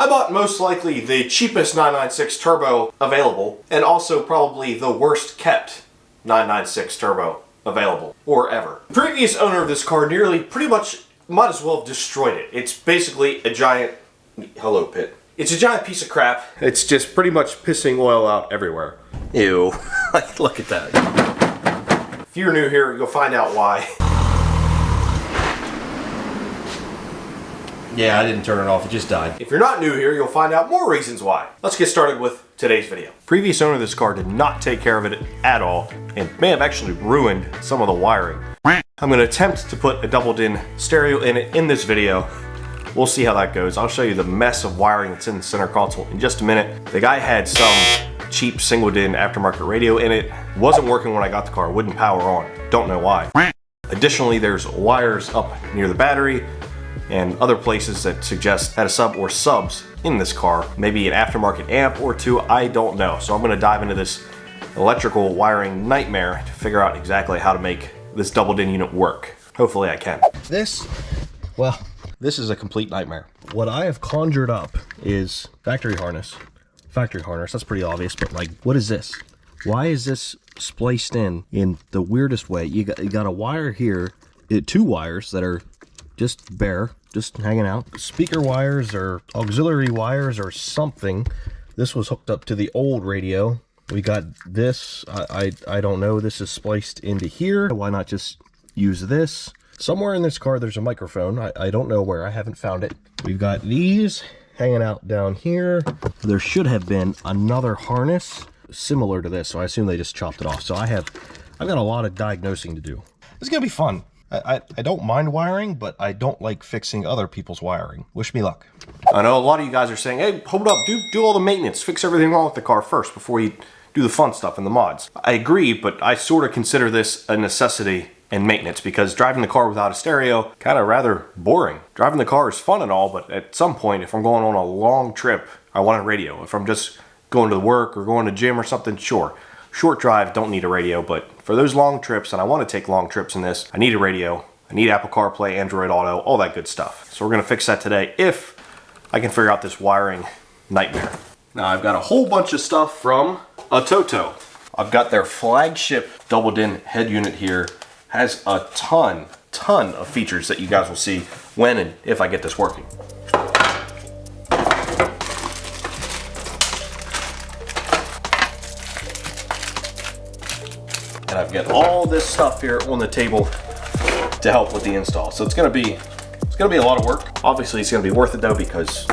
I bought most likely the cheapest 996 turbo available, and also probably the worst kept 996 turbo available, or ever. The previous owner of this car nearly pretty much might as well have destroyed it. It's basically a giant, hello pit. It's a giant piece of crap. It's just pretty much pissing oil out everywhere. Ew, look at that. If you're new here, you'll find out why. Yeah, I didn't turn it off, it just died. If you're not new here, you'll find out more reasons why. Let's get started with today's video. Previous owner of this car did not take care of it at all, and may have actually ruined some of the wiring. I'm going to attempt to put a double-din stereo in it in this video. We'll see how that goes. I'll show you the mess of wiring that's in the center console in just a minute. The guy had some cheap single-din aftermarket radio in it. Wasn't working when I got the car, wouldn't power on. Don't know why. Additionally, there's wires up near the battery and other places that suggest that a sub or subs in this car. Maybe an aftermarket amp or two, I don't know. So I'm gonna dive into this electrical wiring nightmare to figure out exactly how to make this double-din unit work. Hopefully I can. This is a complete nightmare. What I have conjured up is factory harness. That's pretty obvious, but like, what is this? Why is this spliced in the weirdest way? You got a wire here, two wires that are just bare, just hanging out. Speaker wires or auxiliary wires or something. This was hooked up to the old radio. We got this, I don't know, this is spliced into here. Why not just use this? Somewhere in this car there's a microphone. I don't know where, I haven't found it. We've got these hanging out down here. There should have been another harness similar to this, so I assume they just chopped it off. So I've got a lot of diagnosing to do. It's gonna be fun. I don't mind wiring, but I don't like fixing other people's wiring. Wish me luck. I know a lot of you guys are saying, hey, hold up, do all the maintenance, fix everything wrong with the car first before you do the fun stuff and the mods. I agree, but I sort of consider this a necessity and maintenance because driving the car without a stereo, kind of rather boring. Driving the car is fun and all, but at some point, if I'm going on a long trip, I want a radio. If I'm just going to work or going to gym or something, sure. Short drive, don't need a radio, but for those long trips, and I want to take long trips in this, I need a radio. I need Apple CarPlay, Android Auto, all that good stuff. So we're gonna fix that today if I can figure out this wiring nightmare. Now I've got a whole bunch of stuff from Atoto. I've got their flagship double-din head unit here. Has a ton of features that you guys will see when and if I get this working. And I've got all this stuff here on the table to help with the install. So it's gonna be a lot of work. Obviously it's gonna be worth it though because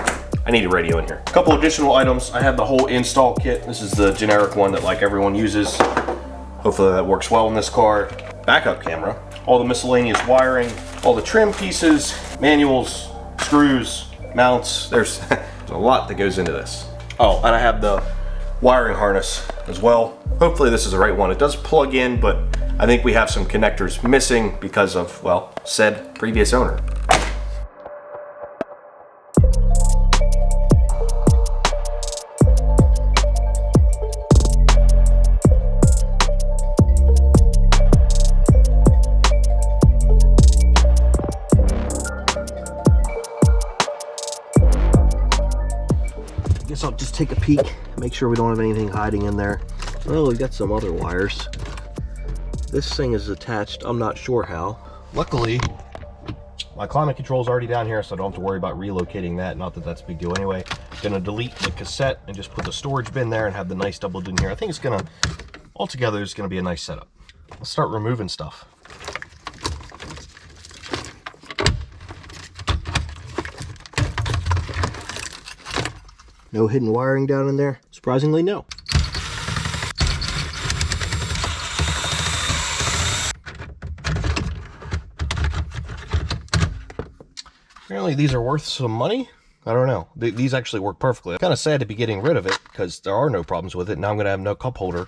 I need a radio in here. A couple additional items. I have the whole install kit. This is the generic one that like everyone uses. Hopefully that works well in this car. Backup camera, all the miscellaneous wiring, all the trim pieces, manuals, screws, mounts. There's a lot that goes into this. Oh, and I have the wiring harness as well. Hopefully this is the right one. It does plug in, but I think we have some connectors missing because of, well, said previous owner. I'll just take a peek, make sure we don't have anything hiding in there. Well, we got some other wires. This thing is attached, I'm not sure how. Luckily, my climate control is already down here, so I don't have to worry about relocating that. Not that that's a big deal anyway. Gonna delete the cassette and just put the storage bin there and have the nice double din here. I think it's gonna, altogether, it's gonna be a nice setup. Let's start removing stuff. No hidden wiring down in there? Surprisingly, no. Apparently these are worth some money. I don't know. These actually work perfectly. I'm kind of sad to be getting rid of it because there are no problems with it. Now I'm going to have no cup holder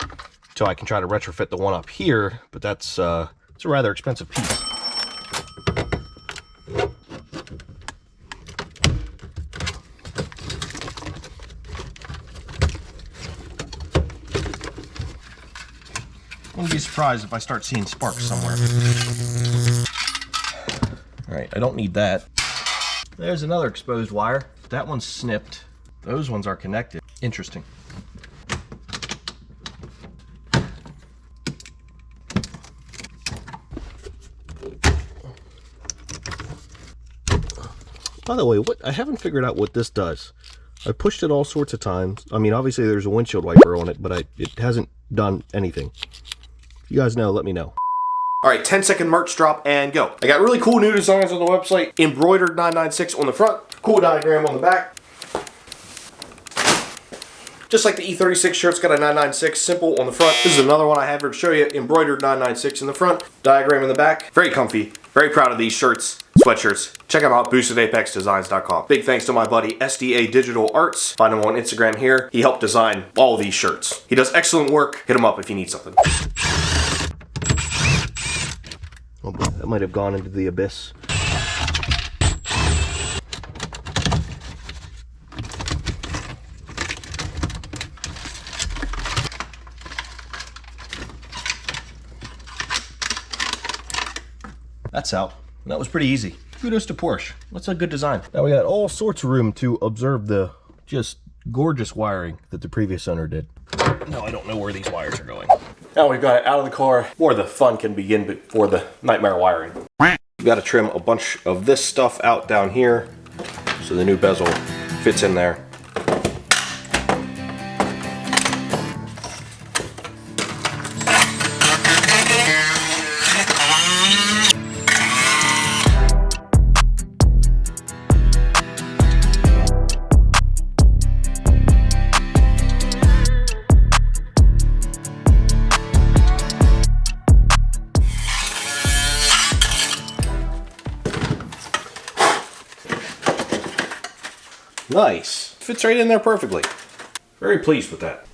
so I can try to retrofit the one up here, but that's it's a rather expensive piece. I wouldn't be surprised if I start seeing sparks somewhere. All right, I don't need that. There's another exposed wire. That one's snipped. Those ones are connected. Interesting. By the way, I haven't figured out what this does. I pushed it all sorts of times. I mean, obviously there's a windshield wiper on it, but it hasn't done anything. If you guys know, let me know. All right, 10-second merch drop and go. I got really cool new designs on the website. Embroidered 996 on the front. Cool diagram on the back. Just like the E36 shirt's got a 996 simple on the front. This is another one I have here to show you. Embroidered 996 in the front. Diagram in the back. Very comfy. Very proud of these shirts, sweatshirts. Check them out, boostedapexdesigns.com. Big thanks to my buddy SDA Digital Arts. Find him on Instagram here. He helped design all of these shirts. He does excellent work. Hit him up if you need something. Oh boy, that might have gone into the abyss. That's out. That was pretty easy. Kudos to Porsche. That's a good design. Now we got all sorts of room to observe the just gorgeous wiring that the previous owner did. Now I don't know where these wires are going. Now we've got it out of the car. More the fun can begin before the nightmare wiring. We've got to trim a bunch of this stuff out down here so the new bezel fits in there. Nice. Fits right in there perfectly. Very pleased with that.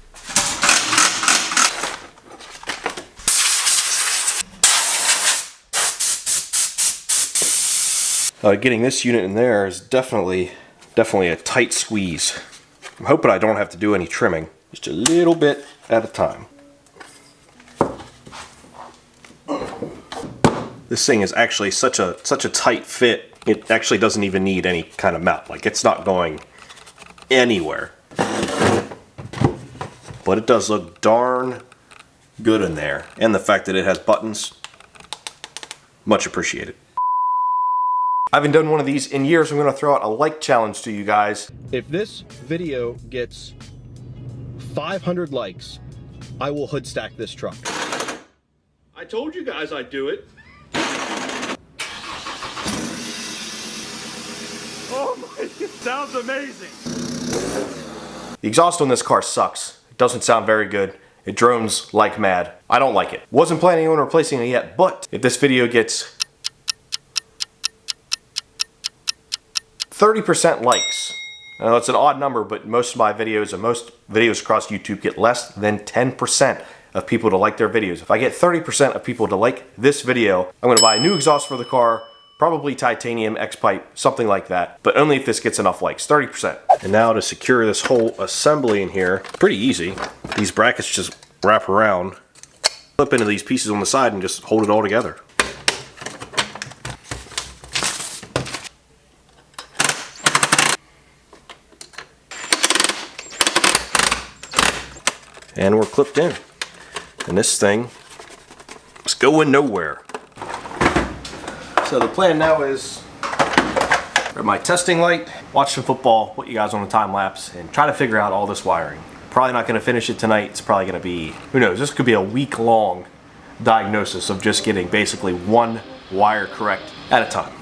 Getting this unit in there is definitely a tight squeeze. I'm hoping I don't have to do any trimming. Just a little bit at a time. This thing is actually such a tight fit. It actually doesn't even need any kind of mount. Like, it's not going anywhere. But it does look darn good in there. And the fact that it has buttons, much appreciated. I haven't done one of these in years. I'm going to throw out a like challenge to you guys. If this video gets 500 likes, I will hood stack this truck. I told you guys I'd do it. Oh my, it sounds amazing. The exhaust on this car sucks. It doesn't sound very good. It drones like mad. I don't like it. Wasn't planning on replacing it yet, but if this video gets 30% likes, I know it's an odd number, but most of my videos and most videos across YouTube get less than 10% of people to like their videos. If I get 30% of people to like this video, I'm going to buy a new exhaust for the car. Probably titanium X-pipe, something like that, but only if this gets enough likes, 30%. And now to secure this whole assembly in here, pretty easy. These brackets just wrap around, flip into these pieces on the side and just hold it all together. And we're clipped in. And this thing is going nowhere. So the plan now is grab my testing light, watch some football, put you guys on a time lapse, and try to figure out all this wiring. Probably not going to finish it tonight. It's probably going to be, who knows, this could be a week-long diagnosis of just getting basically one wire correct at a time.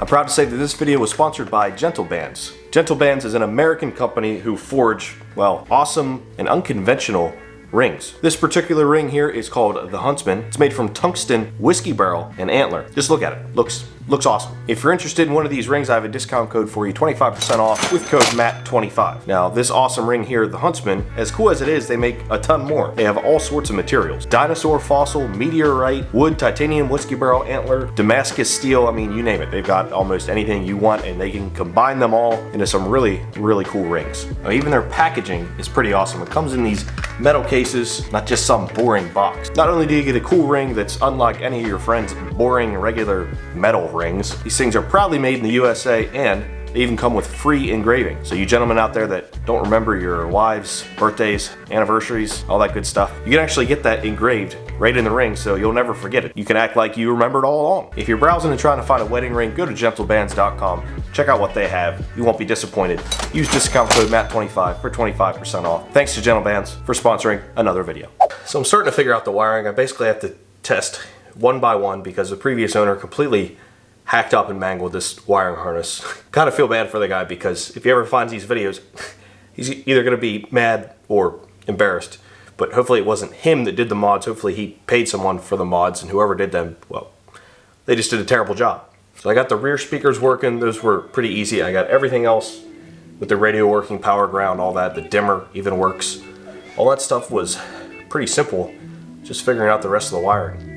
I'm proud to say that this video was sponsored by Gentle Bands. Gentle Bands is an American company who forge, well, awesome and unconventional rings. This particular ring here is called the Huntsman. It's made from tungsten, whiskey barrel, and antler. Just look at it. Looks awesome. If you're interested in one of these rings, I have a discount code for you, 25% off with code MATT25. Now, this awesome ring here, the Huntsman, as cool as it is, they make a ton more. They have all sorts of materials. Dinosaur, fossil, meteorite, wood, titanium, whiskey barrel, antler, Damascus steel, I mean, you name it. They've got almost anything you want, and they can combine them all into some really, really cool rings. Now, even their packaging is pretty awesome. It comes in these metal cases, not just some boring box. Not only do you get a cool ring that's unlike any of your friends' boring regular metal rings, these things are proudly made in the USA, and they even come with free engraving. So you gentlemen out there that don't remember your wives' birthdays, anniversaries, all that good stuff, you can actually get that engraved right in the ring, so you'll never forget it. You can act like you remembered all along. If you're browsing and trying to find a wedding ring, go to gentlebands.com. Check out what they have. You won't be disappointed. Use discount code MATT25 for 25% off. Thanks to Gentle Bands for sponsoring another video. So I'm starting to figure out the wiring. I basically have to test one by one because the previous owner completely hacked up and mangled this wiring harness. Kind of feel bad for the guy because if he ever finds these videos, he's either going to be mad or embarrassed. But hopefully it wasn't him that did the mods. Hopefully he paid someone for the mods, and whoever did them, well, they just did a terrible job. So I got the rear speakers working. Those were pretty easy. I got everything else with the radio working, power ground, all that. The dimmer even works. All that stuff was pretty simple. Just figuring out the rest of the wiring.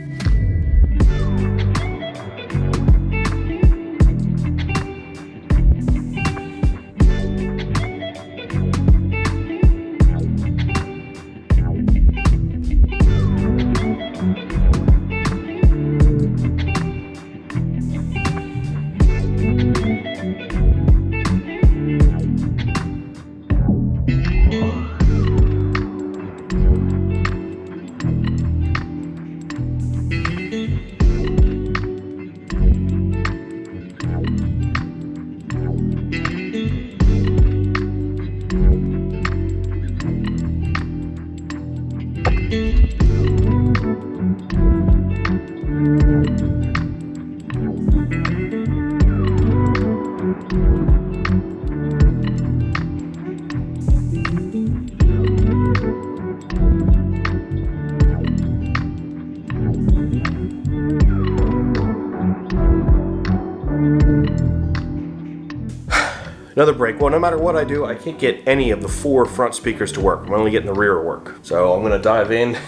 Another break. Well, no matter what I do, I can't get any of the 4 front speakers to work. I'm only getting the rear to work. So I'm gonna dive in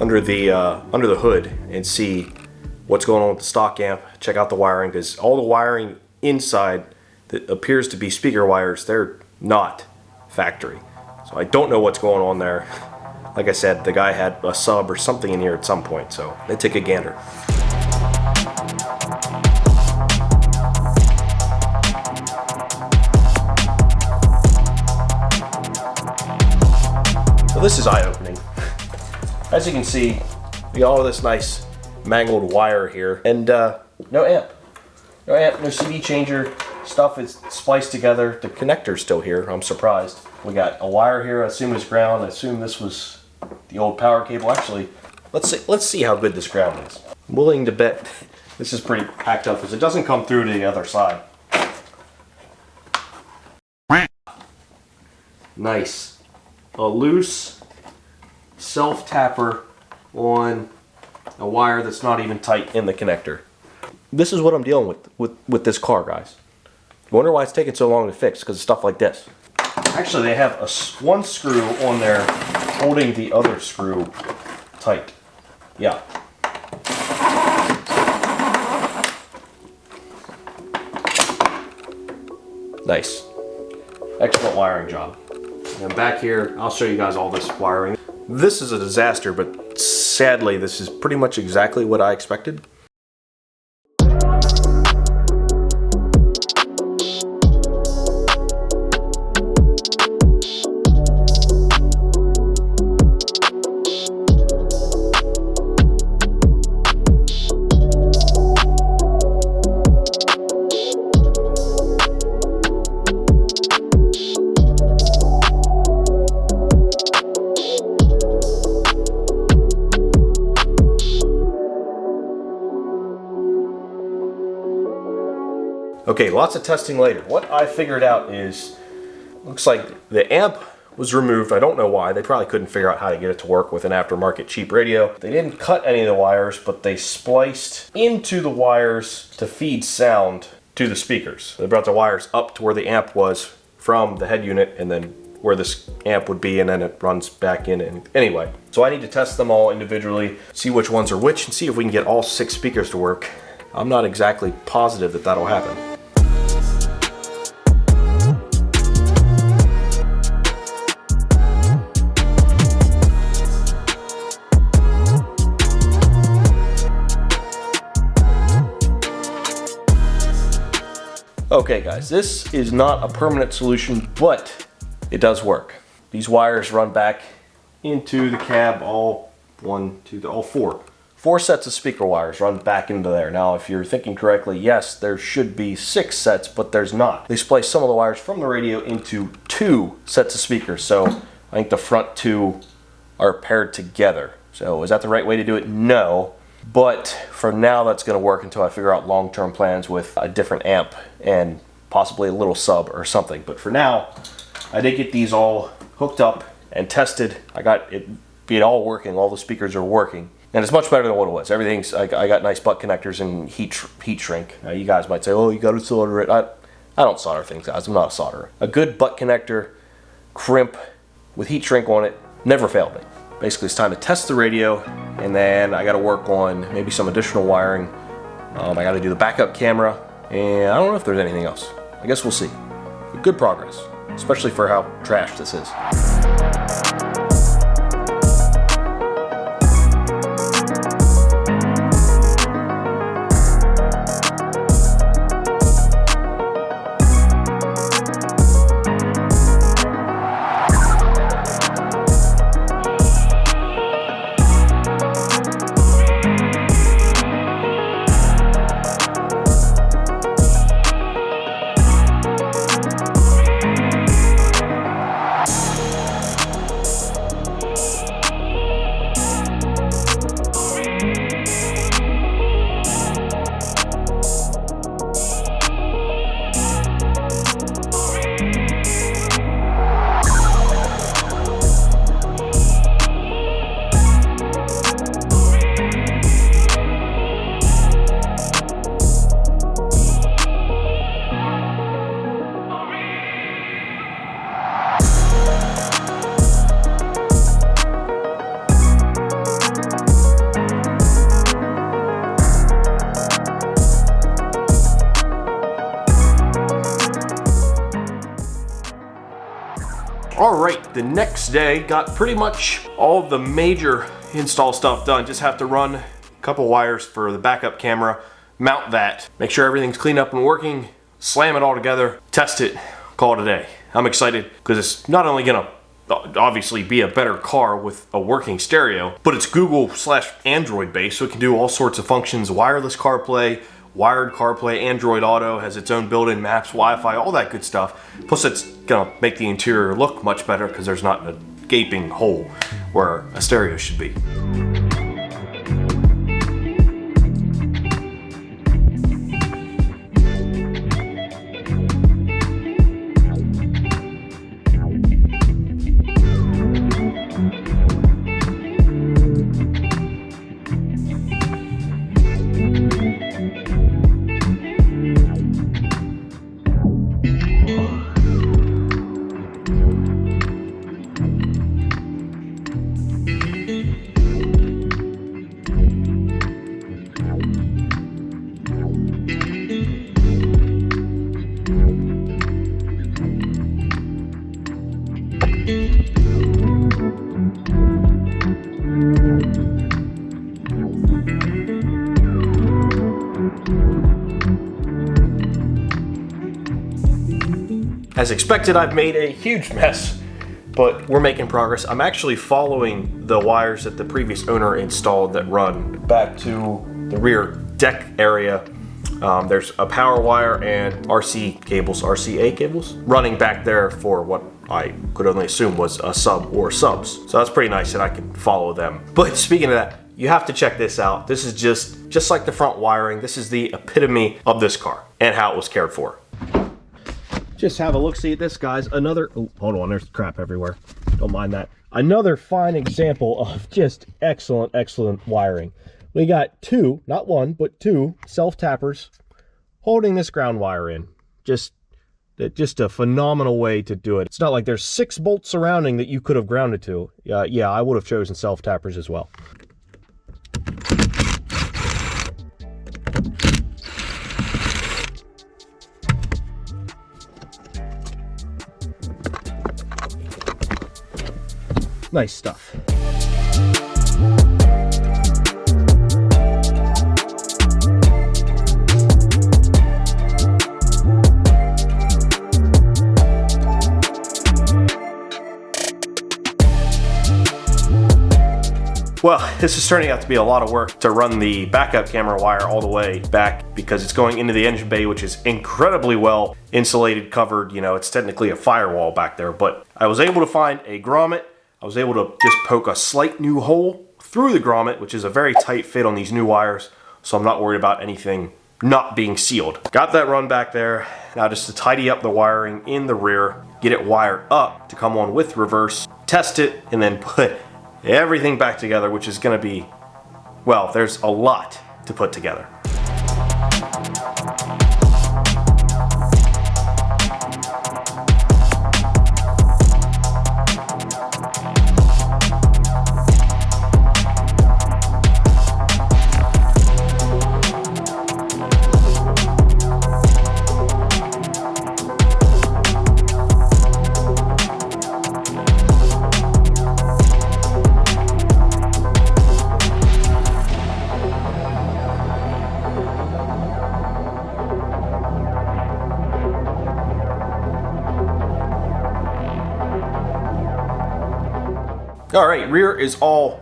under the hood and see what's going on with the stock amp. Check out the wiring, because all the wiring inside that appears to be speaker wires, they're not factory. So I don't know what's going on there. Like I said, the guy had a sub or something in here at some point, so let's take a gander. This is eye-opening. As you can see, we got all this nice mangled wire here, and no amp, no CD changer. Stuff is spliced together. The connector's still here. I'm surprised. We got a wire here. I assume it's ground. I assume this was the old power cable. Actually, let's see how good this ground is. I'm willing to bet this is pretty hacked up because it doesn't come through to the other side. Nice. A loose self-tapper on a wire that's not even tight in the connector. This is what I'm dealing with this car, guys. You wonder why it's taking so long to fix, because of stuff like this. Actually, they have one screw on there holding the other screw tight. Yeah. Nice. Excellent wiring job. And back here, I'll show you guys all this wiring. This is a disaster, but sadly, this is pretty much exactly what I expected. Okay, lots of testing later. What I figured out is, looks like the amp was removed. I don't know why. They probably couldn't figure out how to get it to work with an aftermarket cheap radio. They didn't cut any of the wires, but they spliced into the wires to feed sound to the speakers. They brought the wires up to where the amp was from the head unit, and then where this amp would be, and then it runs back in. And anyway, so I need to test them all individually, see which ones are which, and see if we can get all 6 speakers to work. I'm not exactly positive that that'll happen. Okay guys, this is not a permanent solution, but it does work. These wires run back into the cab, all four sets of speaker wires run back into there. Now, if you're thinking correctly, yes, there should be 6 sets, but there's not. They splice some of the wires from the radio into 2 sets of speakers. So I think the front 2 are paired together. So is that the right way to do it? No. But for now, that's going to work until I figure out long-term plans with a different amp and possibly a little sub or something. But for now, I did get these all hooked up and tested. I got it all working. All the speakers are working. And it's much better than what it was. Everything's, I got nice butt connectors and heat shrink. Now you guys might say, oh, you got to solder it. I don't solder things, guys. I'm not a solderer. A good butt connector, crimp with heat shrink on it, never failed me. Basically, it's time to test the radio, and then I got to work on maybe some additional wiring. I got to do the backup camera, and I don't know if there's anything else. I guess we'll see. But good progress, especially for how trash this is. Alright, the next day got pretty much all the major install stuff done. Just have to run a couple wires for the backup camera, mount that, make sure everything's cleaned up and working, slam it all together, test it, call it a day. I'm excited because it's not only gonna obviously be a better car with a working stereo, but it's Google/Android based, so it can do all sorts of functions: wireless CarPlay, wired CarPlay, Android Auto, has its own built-in maps, Wi-Fi, all that good stuff. Plus it's gonna make the interior look much better because there's not a gaping hole where a stereo should be. As expected, I've made a huge mess, but we're making progress. I'm actually following the wires that the previous owner installed that run back to the rear deck area. There's a power wire and RCA cables running back there for what I could only assume was a sub or subs. So that's pretty nice that I can follow them. But speaking of that, you have to check this out. This is just like the front wiring. This is the epitome of this car and how it was cared for. Just have a look-see at this, guys. Another, oh, hold on, there's crap everywhere. Don't mind that. Another fine example of just excellent, excellent wiring. We got two, not one, but two self-tappers holding this ground wire in. Just a phenomenal way to do it. It's not like there's 6 bolts surrounding that you could have grounded to. Yeah, I would have chosen self-tappers as well. Nice stuff. Well, this is turning out to be a lot of work to run the backup camera wire all the way back because it's going into the engine bay, which is incredibly well insulated, covered. You know, it's technically a firewall back there, but I was able to find a grommet. I was able to just poke a slight new hole through the grommet, which is a very tight fit on these new wires, so I'm not worried about anything not being sealed. Got that run back there. Now just to tidy up the wiring in the rear, get it wired up to come on with reverse, test it, and then put everything back together, which is going to be, well, there's a lot to put together. All right, rear is all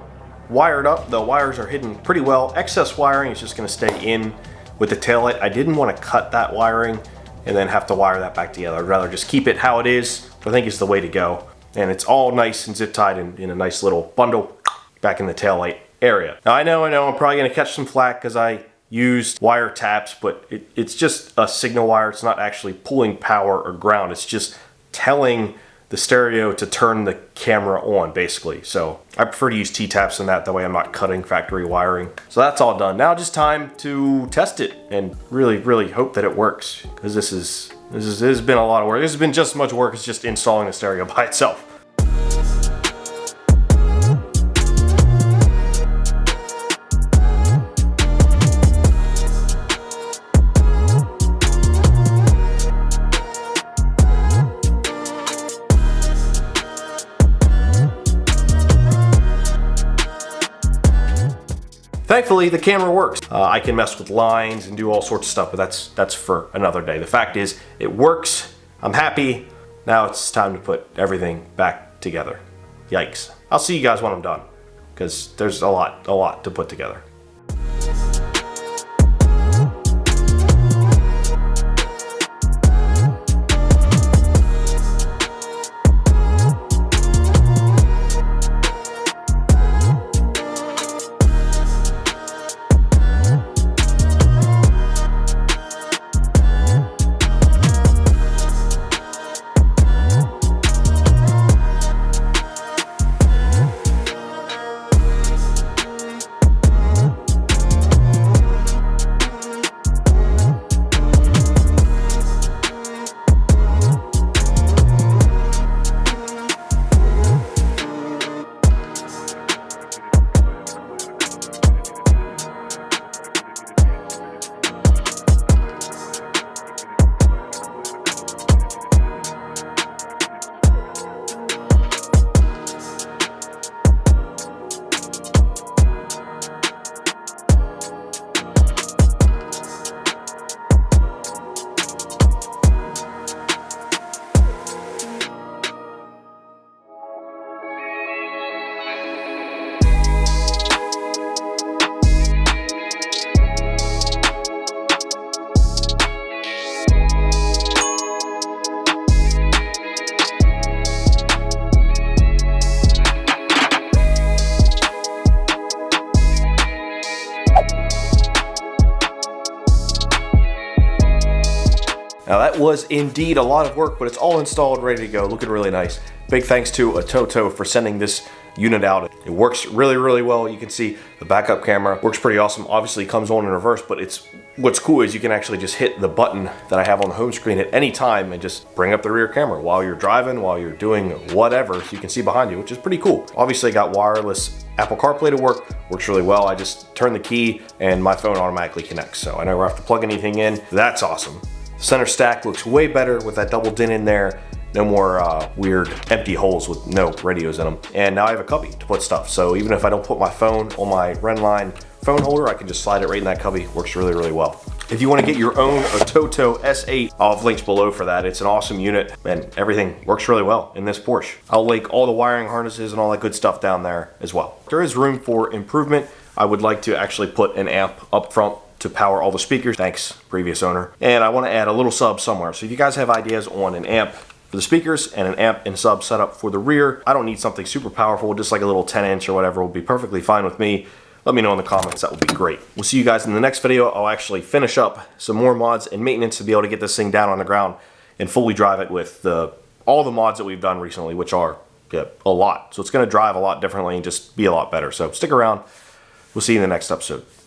wired up. The wires are hidden pretty well. Excess wiring is just gonna stay in with the taillight. I didn't wanna cut that wiring and then have to wire that back together. I'd rather just keep it how it is, which I think is the way to go. And it's all nice and zip tied in a nice little bundle back in the taillight area. Now I know I'm probably gonna catch some flack because I used wire taps, but it's just a signal wire. It's not actually pulling power or ground. It's just telling the stereo to turn the camera on, basically. So I prefer to use T-taps than that way I'm not cutting factory wiring. So that's all done. Now just time to test it and really hope that it works, because this has been a lot of work. This has been just as much work as just installing the stereo by itself. Thankfully, the camera works. I can mess with lines and do all sorts of stuff, but that's for another day. The fact is, it works. I'm happy. Now it's time to put everything back together. Yikes. I'll see you guys when I'm done, because there's a lot to put together. was indeed a lot of work, but it's all installed, ready to go, looking really nice. Big thanks to Atoto for sending this unit out. It works really, really well. You can see the backup camera works pretty awesome. Obviously it comes on in reverse, but what's cool is you can actually just hit the button that I have on the home screen at any time and just bring up the rear camera while you're driving, while you're doing whatever, so you can see behind you, which is pretty cool. Obviously I got wireless Apple CarPlay to work, works really well. I just turn the key and my phone automatically connects, so I never have to plug anything in. That's awesome. The center stack looks way better with that double din in there. No more weird empty holes with no radios in them. And now I have a cubby to put stuff. So even if I don't put my phone on my Renline phone holder, I can just slide it right in that cubby. Works really, really well. If you want to get your own Atoto S8, I'll have links below for that. It's an awesome unit and everything works really well in this Porsche. I'll link all the wiring harnesses and all that good stuff down there as well. There is room for improvement. I would like to actually put an amp up front to power all the speakers. Thanks, previous owner. And I want to add a little sub somewhere. So if you guys have ideas on an amp for the speakers and an amp and sub setup for the rear, I don't need something super powerful, just like a little 10-inch or whatever will be perfectly fine with me. Let me know in the comments, that would be great. We'll see you guys in the next video. I'll actually finish up some more mods and maintenance to be able to get this thing down on the ground and fully drive it with all the mods that we've done recently, which are a lot. So it's gonna drive a lot differently and just be a lot better. So stick around. We'll see you in the next episode.